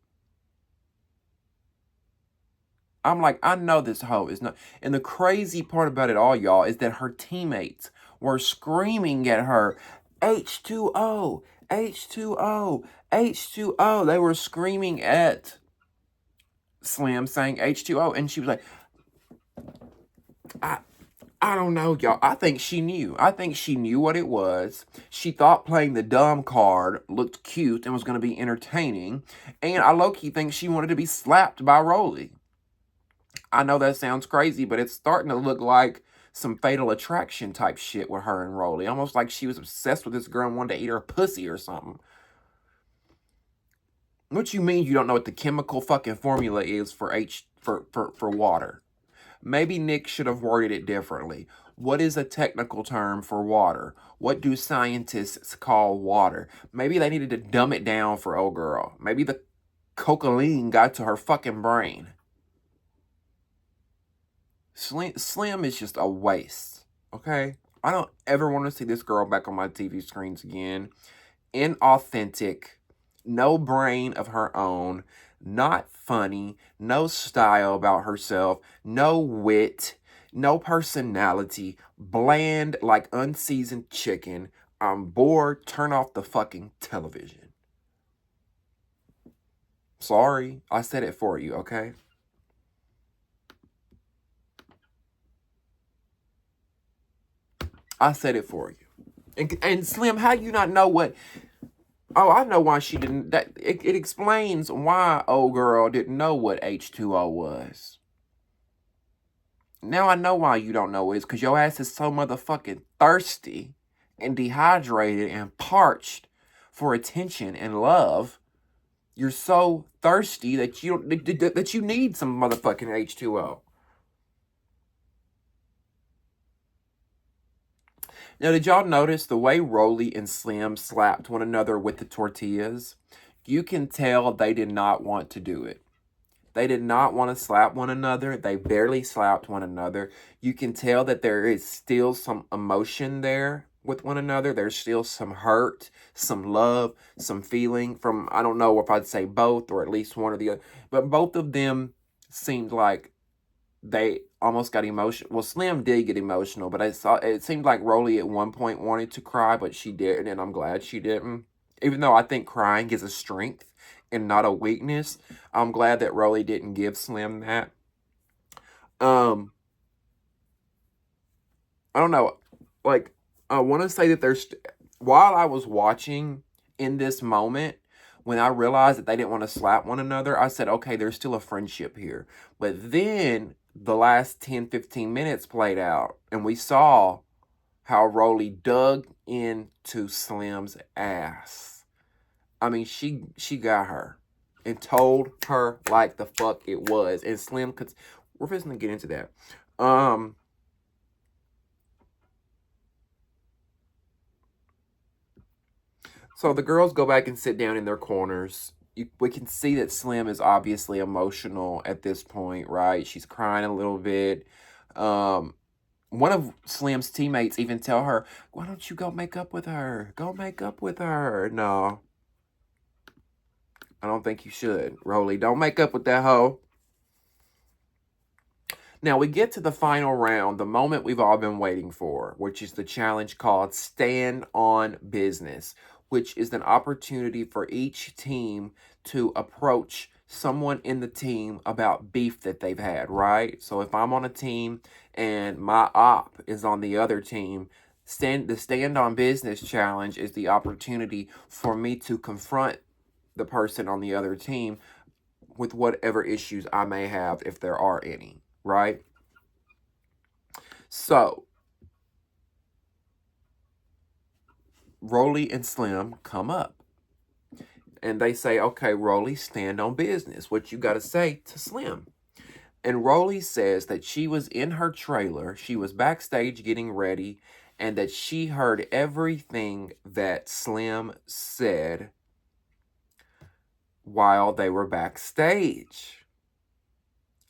Speaker 1: I'm like, I know this hoe is not. And the crazy part about it all, y'all, is that her teammates were screaming at her, H2O, H2O, H2O. They were screaming at Slim saying H2O. And she was like, I don't know, y'all. I think she knew. I think she knew what it was. She thought playing the dumb card looked cute and was going to be entertaining. And I low-key think she wanted to be slapped by Rolly. I know that sounds crazy, but it's starting to look like some Fatal Attraction type shit with her and Rolly. Almost like she was obsessed with this girl and wanted to eat her pussy or something. What you mean you don't know what the chemical fucking formula is for for water? Maybe Nick should have worded it differently. What is a technical term for water? What do scientists call water? Maybe they needed to dumb it down for old girl. Maybe the cocaine got to her fucking brain. Slim is just a waste, okay? I don't ever want to see this girl back on my TV screens again. Inauthentic, no brain of her own, not funny, no style about herself, no wit, no personality, bland like unseasoned chicken. I'm bored, turn off the fucking television. Sorry, I said it for you, okay? I said it for you. And Slim, how you not know what... Oh, I know why she didn't... It explains why old girl didn't know what H2O was. Now I know why you don't know it. It's because your ass is so motherfucking thirsty and dehydrated and parched for attention and love. You're so thirsty that you need some motherfucking H2O. Now, did y'all notice the way Rolly and Slim slapped one another with the tortillas? You can tell they did not want to do it. They did not want to slap one another. They barely slapped one another. You can tell that there is still some emotion there with one another. There's still some hurt, some love, some feeling from, I don't know if I'd say both or at least one or the other. But both of them seemed like they almost got emotional. Well, Slim did get emotional, but it seemed like Rolly at one point wanted to cry, but she didn't, and I'm glad she didn't. Even though I think crying is a strength and not a weakness. I'm glad that Rolly didn't give Slim that. Um, I don't know. Like, I want to say that while I was watching in this moment, when I realized that they didn't want to slap one another, I said, okay, there's still a friendship here. But then the last 10, 15 minutes played out, and we saw how Rolly dug into Slim's ass. I mean, she got her and told her like the fuck it was. And Slim could, we're just gonna get into that. So the girls go back and sit down in their corners. We can see that Slim is obviously emotional at this point, right? She's crying a little bit. One of Slim's teammates even tell her, why don't you go make up with her? Go make up with her. No, I don't think you should. Rolly, don't make up with that hoe. Now we get to the final round, the moment we've all been waiting for, which is the challenge called Stand on Business, which is an opportunity for each team to approach someone in the team about beef that they've had, right? So if I'm on a team and my op is on the other team, the Stand on Business challenge is the opportunity for me to confront the person on the other team with whatever issues I may have, if there are any, right? So Rolly and Slim come up and they say, okay, Rolly, stand on business. What you got to say to Slim? And Rolly says that she was in her trailer, she was backstage getting ready, and that she heard everything that Slim said while they were backstage.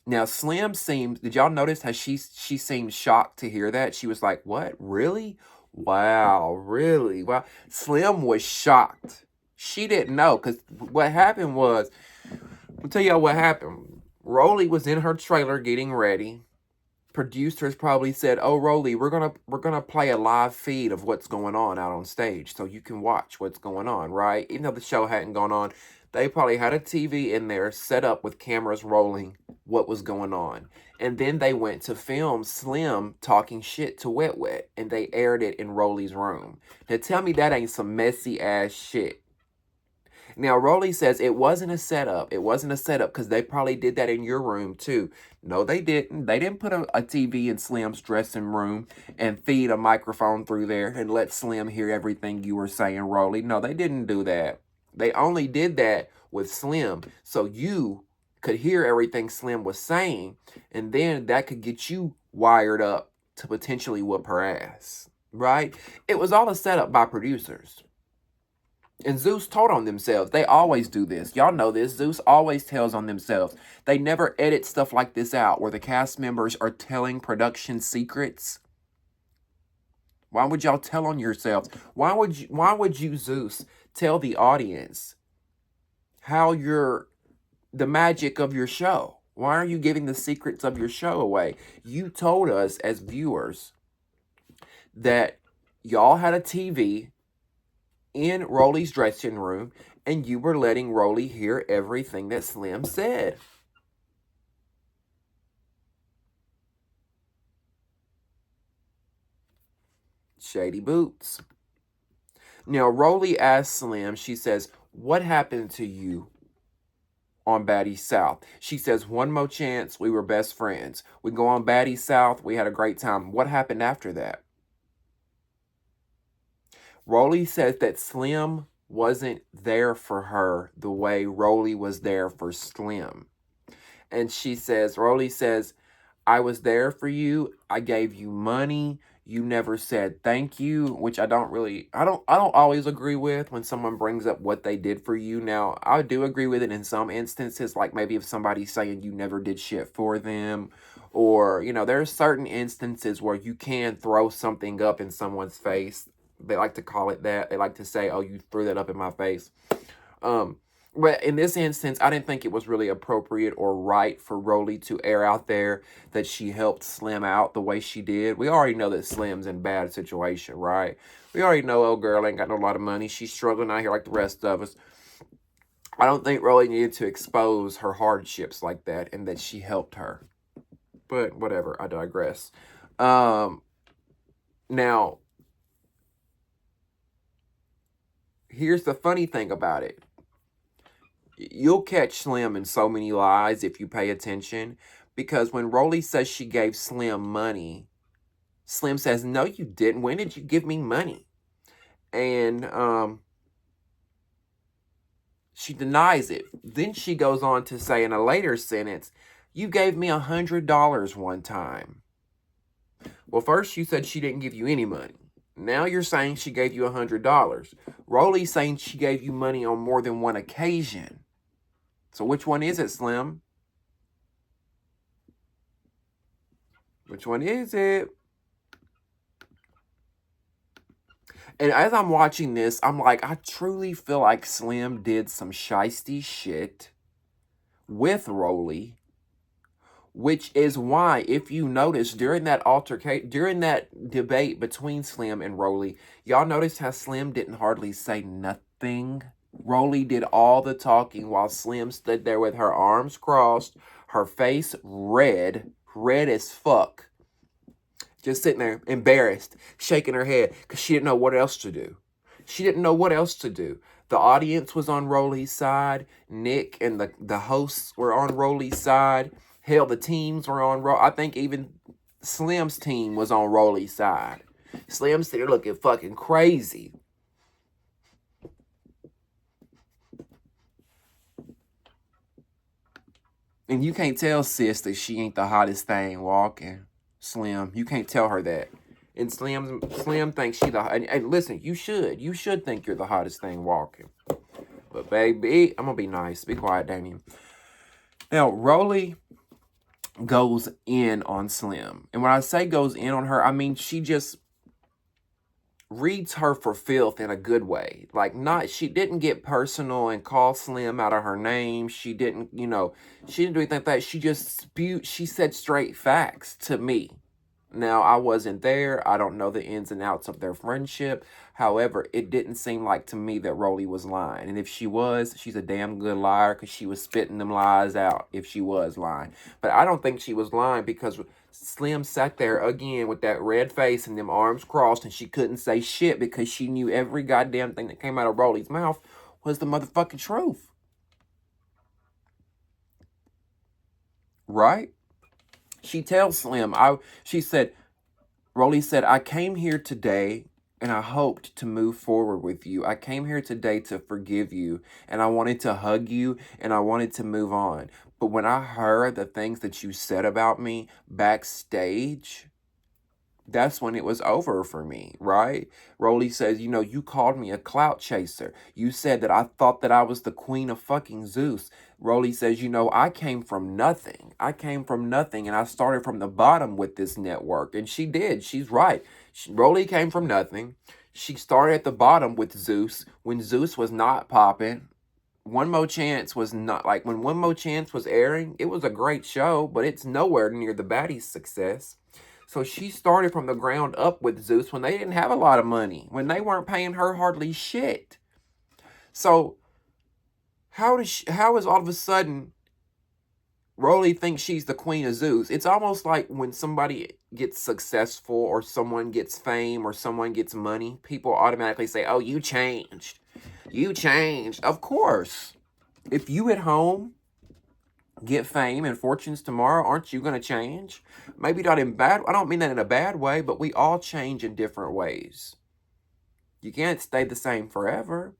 Speaker 1: Now, Slim seemed, did y'all notice how she seemed shocked to hear that? She was like, what? Really? Wow, really? Wow. Slim was shocked. She didn't know, because what happened was, I'll tell y'all what happened. Rolly was in her trailer getting ready. Producers probably said, oh, Rolly, we're gonna play a live feed of what's going on out on stage so you can watch what's going on, right? Even though the show hadn't gone on, they probably had a TV in there set up with cameras rolling what was going on. And then they went to film Slim talking shit to Wet Wet, and they aired it in Rolly's room. Now tell me that ain't some messy ass shit. Now, Rolly says it wasn't a setup. It wasn't a setup because they probably did that in your room too. No, they didn't. They didn't put a TV in Slim's dressing room and feed a microphone through there and let Slim hear everything you were saying, Rolly. No, they didn't do that. They only did that with Slim so you could hear everything Slim was saying, and then that could get you wired up to potentially whoop her ass, right? It was all a setup by producers. And Zeus told on themselves. They always do this. Y'all know this. Zeus always tells on themselves. They never edit stuff like this out where the cast members are telling production secrets. Why would y'all tell on yourselves? Why would you, Zeus, tell the audience how the magic of your show? Why are you giving the secrets of your show away? You told us as viewers that y'all had a TV in Rolly's dressing room, and you were letting Rolly hear everything that Slim said. Shady boots. Now, Rolly asks Slim, she says, what happened to you on Baddies South? She says, one more chance, we were best friends. We go on Baddies South, we had a great time. What happened after that? Rolly says that Slim wasn't there for her the way Rolly was there for Slim. And she says, Rolly says, I was there for you. I gave you money. You never said thank you, which I don't always agree with when someone brings up what they did for you. Now, I do agree with it in some instances, like maybe if somebody's saying you never did shit for them, or, there's certain instances where you can throw something up in someone's face. They like to call it that. They like to say, oh, you threw that up in my face. But in this instance, I didn't think it was really appropriate or right for Rolly to air out there that she helped Slim out the way she did. We already know that Slim's in a bad situation, right? We already know old girl ain't got no lot of money. She's struggling out here like the rest of us. I don't think Rolly needed to expose her hardships like that, and that she helped her. But whatever, I digress. Now, here's the funny thing about it. You'll catch Slim in so many lies if you pay attention, because when Rolly says she gave Slim money, Slim says, "No, you didn't. When did you give me money?" And she denies it. Then she goes on to say in a later sentence, "You gave me $100 one time." Well, first you said she didn't give you any money. Now you're saying she gave you $100. Rolly's saying she gave you money on more than one occasion. So which one is it, Slim? Which one is it? And as I'm watching this, I'm like, I truly feel like Slim did some shiesty shit with Rolly, which is why, if you notice, during that debate between Slim and Rolly, y'all notice how Slim didn't hardly say nothing? Rolly did all the talking while Slim stood there with her arms crossed, her face red as fuck, just sitting there, embarrassed, shaking her head, because she didn't know what else to do. She didn't know what else to do. The audience was on Rolly's side. Nick and the hosts were on Rolly's side. Hell, the teams were on I think even Slim's team was on Rolly's side. Slim's there looking fucking crazy. And you can't tell sis that she ain't the hottest thing walking. Slim, you can't tell her that. And Slim thinks she and listen, you should think you're the hottest thing walking. But baby, I'm gonna be nice. Be quiet, Damien. Now, Rolly goes in on Slim. And when I say goes in on her, I mean she just reads her for filth in a good way. Like, she didn't get personal and call Slim out of her name. She didn't, she didn't do anything like that. She just she said straight facts to me. Now, I wasn't there. I don't know the ins and outs of their friendship. However, it didn't seem like to me that Rolly was lying. And if she was, she's a damn good liar, because she was spitting them lies out if she was lying. But I don't think she was lying, because Slim sat there again with that red face and them arms crossed, and she couldn't say shit because she knew every goddamn thing that came out of Rolly's mouth was the motherfucking truth. Right? She tells Slim, Rolly said, "I came here today and I hoped to move forward with you. I came here today to forgive you, and I wanted to hug you, and I wanted to move on. But when I heard the things that you said about me backstage, that's when it was over for me," right? Rolly says, "You called me a clout chaser. You said that I thought that I was the queen of fucking Zeus." Rolly says, "I came from nothing. I came from nothing, and I started from the bottom with this network." And she did. She's right. Rolly came from nothing. She started at the bottom with Zeus when Zeus was not popping. One More Chance was not, like, when One More Chance was airing, it was a great show, but it's nowhere near the baddie's success. So she started from the ground up with Zeus when they didn't have a lot of money, when they weren't paying her hardly shit. So how is all of a sudden Rolly thinks she's the queen of Zeus? It's almost like when somebody gets successful, or someone gets fame, or someone gets money, people automatically say, "Oh, you changed. You changed." Of course. If you at home get fame and fortunes tomorrow, aren't you going to change? Maybe not in I don't mean that in a bad way, but we all change in different ways. You can't stay the same forever.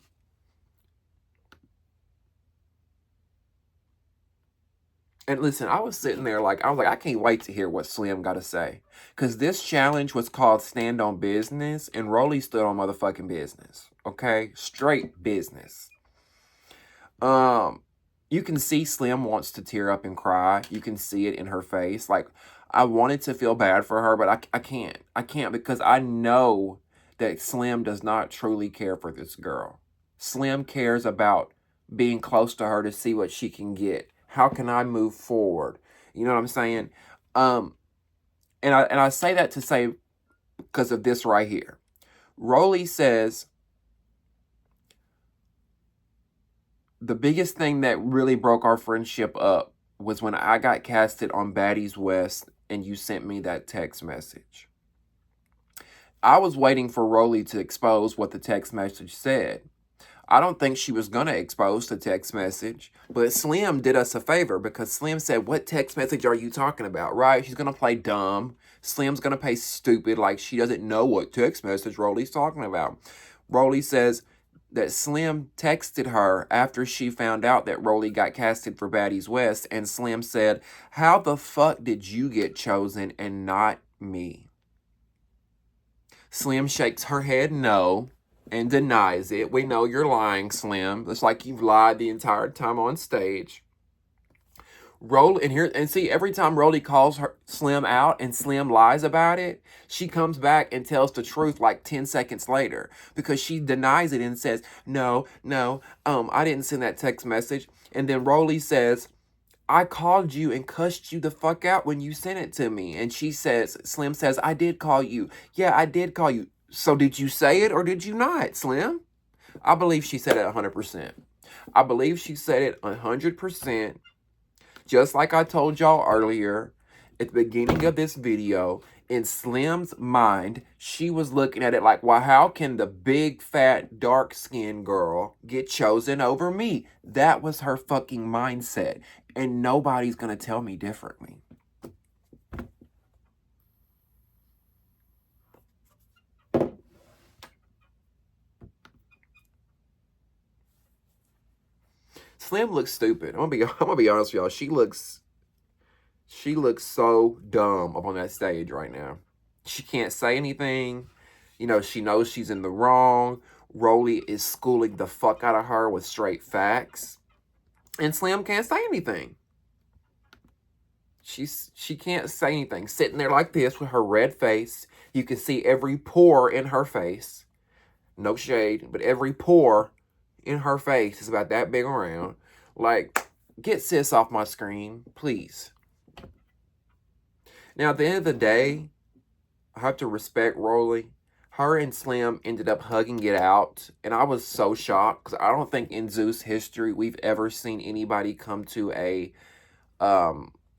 Speaker 1: And listen, I was sitting there I was like, I can't wait to hear what Slim got to say. Because this challenge was called Stand on Business, and Rolly stood on motherfucking business. Okay? Straight business. You can see Slim wants to tear up and cry. You can see it in her face. Like, I wanted to feel bad for her, but I can't. I can't, because I know that Slim does not truly care for this girl. Slim cares about being close to her to see what she can get. How can I move forward? You know what I'm saying? And I say that to say, because of this right here. Rolly says the biggest thing that really broke our friendship up was when I got casted on Baddies West and you sent me that text message. I was waiting for Rolly to expose what the text message said. I don't think she was going to expose the text message, but Slim did us a favor because Slim said, what text message are you talking about, right? She's going to play dumb. Slim's going to play stupid like she doesn't know what text message Rolly's talking about. Rolly says that Slim texted her after she found out that Rolly got casted for Baddies West, and Slim said, how the fuck did you get chosen and not me? Slim shakes her head no and denies it. We know you're lying, Slim. It's like you've lied the entire time on stage. See, every time Rolly calls her Slim out and Slim lies about it, she comes back and tells the truth like 10 seconds later because she denies it and says, no, I didn't send that text message. And then Rolly says, I called you and cussed you the fuck out when you sent it to me. And Slim says, I did call you. Yeah, I did call you. So did you say it or did you not, Slim? I believe she said it 100%. I believe she said it 100%. Just like I told y'all earlier at the beginning of this video, in Slim's mind, she was looking at it like, well, how can the big, fat, dark-skinned girl get chosen over me? That was her fucking mindset. And nobody's going to tell me differently. Slim looks stupid. I'm gonna be honest with y'all. She looks so dumb up on that stage right now. She can't say anything. You know, she knows she's in the wrong. Rolly is schooling the fuck out of her with straight facts. And Slim can't say anything. She can't say anything. Sitting there like this with her red face. You can see every pore in her face. No shade, but every pore in her face is about that big around. Like, get sis off my screen, please. Now, at the end of the day, I have to respect Rolly. Her and Slim ended up hugging it out, and I was so shocked because I don't think in Zeus history we've ever seen anybody come to a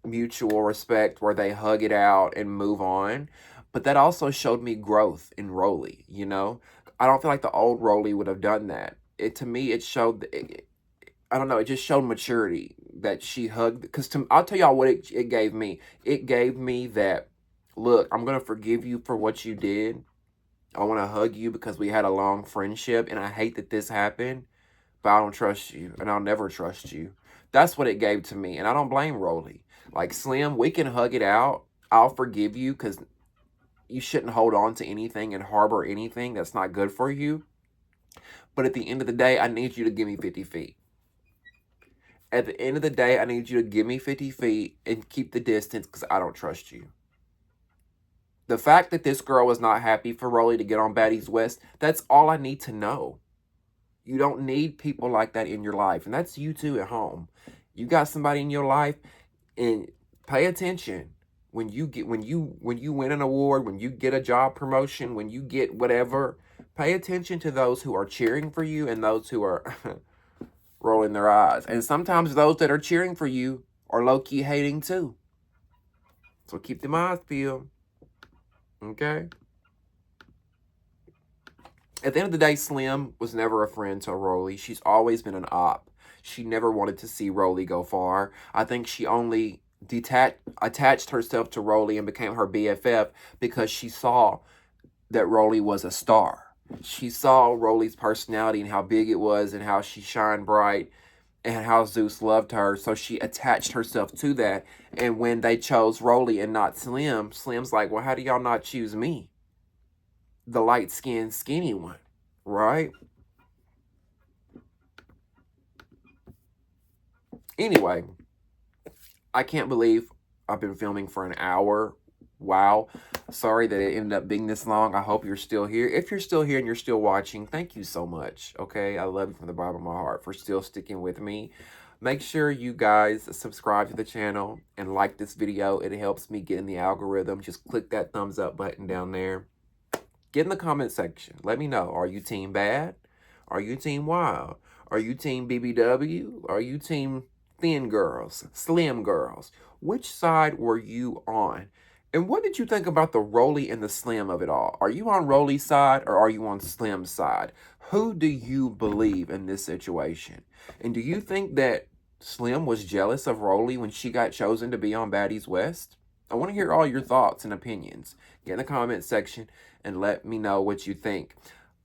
Speaker 1: mutual respect where they hug it out and move on. But that also showed me growth in Rolly, you know? I don't feel like the old Rolly would have done that. To me, it showed, I don't know, it just showed maturity that she hugged. Because I'll tell y'all what it gave me. It gave me that, look, I'm going to forgive you for what you did. I want to hug you because we had a long friendship. And I hate that this happened. But I don't trust you. And I'll never trust you. That's what it gave to me. And I don't blame Rolly. Like, Slim, we can hug it out. I'll forgive you because you shouldn't hold on to anything and harbor anything that's not good for you. But at the end of the day, I need you to give me 50 feet. At the end of the day, I need you to give me 50 feet and keep the distance because I don't trust you. The fact that this girl was not happy for Rolly to get on Baddies West, that's all I need to know. You don't need people like that in your life. And that's you too at home. You got somebody in your life, and pay attention. When you win an award, when you get a job promotion, when you get whatever, pay attention to those who are cheering for you and those who are rolling their eyes. And sometimes those that are cheering for you are low-key hating too. So keep them eyes peeled. Okay? At the end of the day, Slim was never a friend to Rolly. She's always been an op. She never wanted to see Rolly go far. I think she only attached herself to Rolly and became her BFF because she saw that Rolly was a star. She saw Rolly's personality and how big it was and how she shined bright and how Zeus loved her. So she attached herself to that. And when they chose Rolly and not Slim, Slim's like, well, how do y'all not choose me? The light-skinned, skinny one, right? Anyway, I can't believe I've been filming for an hour. Wow. Sorry that it ended up being this long. I hope you're still here. If you're still here and you're still watching, thank you so much. Okay? I love you from the bottom of my heart for still sticking with me. Make sure you guys subscribe to the channel and like this video. It helps me get in the algorithm. Just click that thumbs up button down there. Get in the comment section. Let me know. Are you team bad? Are you team wild? Are you team BBW? Are you team thin girls, slim girls? Which side were you on? And what did you think about the Rolly and the Slim of it all? Are you on Rolly's side or are you on Slim's side? Who do you believe in this situation? And do you think that Slim was jealous of Rolly when she got chosen to be on Baddies West? I want to hear all your thoughts and opinions. Get in the comment section and let me know what you think.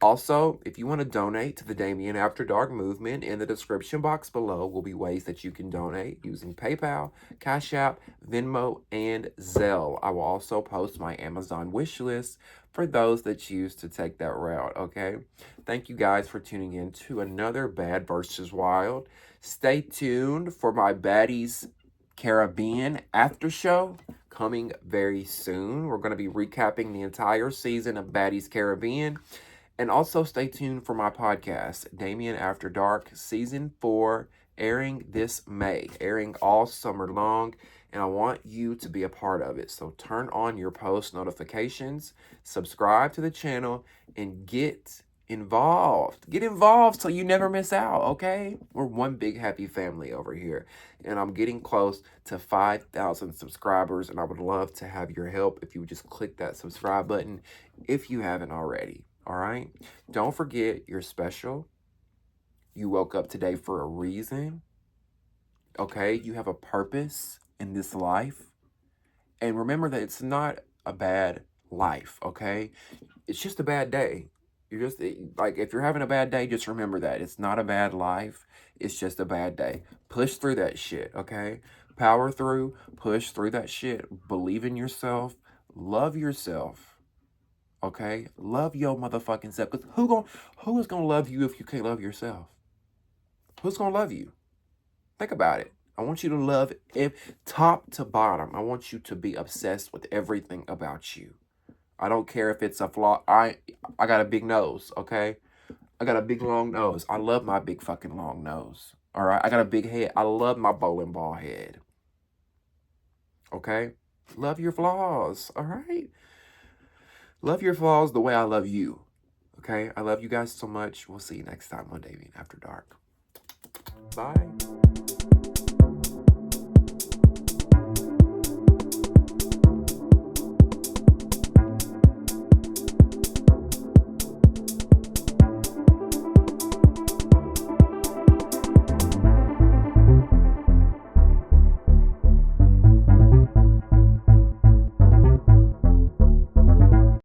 Speaker 1: Also, if you want to donate to the Damien After Dark movement, in the description box below will be ways that you can donate using PayPal, Cash App, Venmo, and Zelle. I will also post my Amazon wish list for those that choose to take that route, okay? Thank you guys for tuning in to another Bad versus Wild. Stay tuned for my Baddies Caribbean after show coming very soon. We're going to be recapping the entire season of Baddies Caribbean. And also stay tuned for my podcast, Damien After Dark, Season 4, airing this May, airing all summer long. And I want you to be a part of it. So turn on your post notifications, subscribe to the channel, and get involved. Get involved so you never miss out, okay? We're one big happy family over here. And I'm getting close to 5,000 subscribers. And I would love to have your help if you would just click that subscribe button if you haven't already. All right? Don't forget you're special. You woke up today for a reason. Okay? You have a purpose in this life. And remember that it's not a bad life, okay? It's just a bad day. You're just, like, if you're having a bad day, just remember that. It's not a bad life. It's just a bad day. Push through that shit, okay? Power through. Push through that shit. Believe in yourself. Love yourself. Okay? Love your motherfucking self. Because who is gonna love you if you can't love yourself? Who's gonna love you? Think about it. I want you to love it top to bottom. I want you to be obsessed with everything about you. I don't care if it's a flaw. I got a big nose, okay? I got a big long nose. I love my big fucking long nose. All right? I got a big head. I love my bowling ball head. Okay? Love your flaws, all right? Love your flaws the way I love you. Okay? I love you guys so much. We'll see you next time on Damien After Dark. Bye.